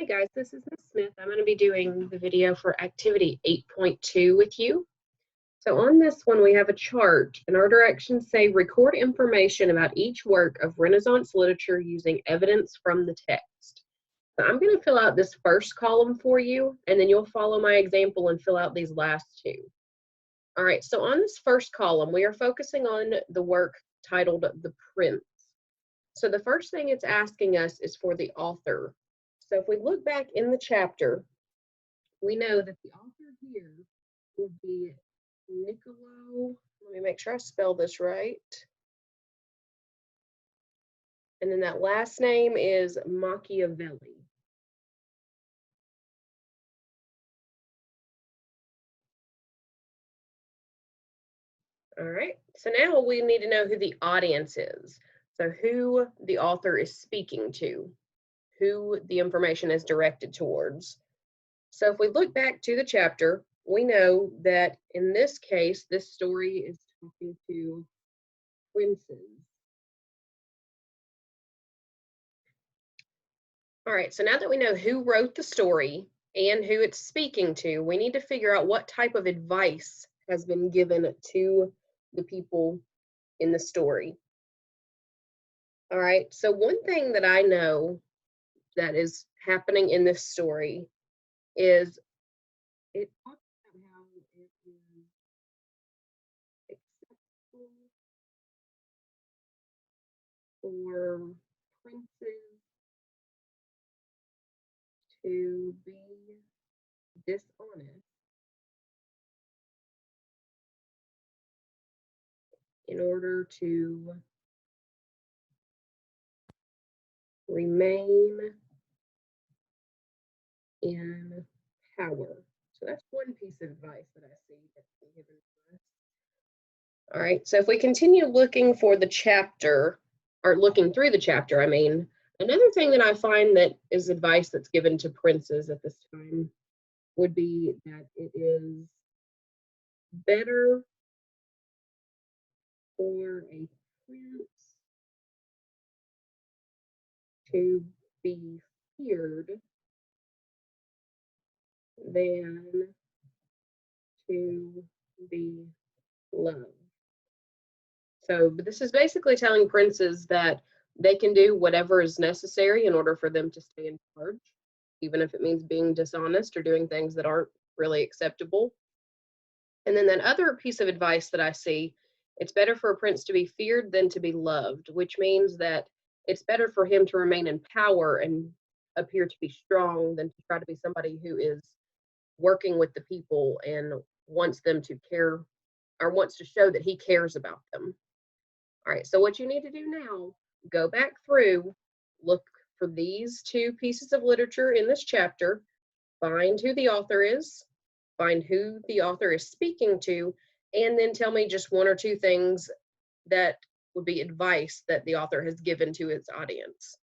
Hey guys, this is Ms. Smith. I'm going to be doing the video for activity 8.2 with you. So on this one, we have a chart, and our directions say record information about each work of Renaissance literature using evidence from the text. So I'm going to fill out this first column for you, and then you'll follow my example and fill out these last two. All right, so on this first column, we are focusing on the work titled The Prince. So the first thing it's asking us is for the author. So if we look back in the chapter, we know that the author here would be Niccolo. Let me make sure I spell this right. And then that last name is Machiavelli. All right, so now we need to know who the audience is. So who the author is speaking to, who the information is directed towards. So if we look back to the chapter, we know that in this case, this story is talking to princes. All right, so now that we know who wrote the story and who it's speaking to, we need to figure out what type of advice has been given to the people in the story. All right, so one thing that I know that is happening in this story is it talks about how it is acceptable for princes to be dishonest in order to remain in power. So that's one piece of advice that I see that's been given to us. All right, so if we continue looking for the chapter, or looking through the chapter, I mean, another thing that I find that is advice that's given to princes at this time would be that it is better for a prince to be feared than to be loved. So but this is basically telling princes that they can do whatever is necessary in order for them to stay in charge, even if it means being dishonest or doing things that aren't really acceptable. And then that other piece of advice that I see, it's better for a prince to be feared than to be loved, which means that it's better for him to remain in power and appear to be strong than to try to be somebody who is working with the people and wants them to care or wants to show that he cares about them. All right, so what you need to do now, go back through, look for these two pieces of literature in this chapter, find who the author is, find who the author is speaking to, and then tell me just one or two things that would be advice that the author has given to its audience.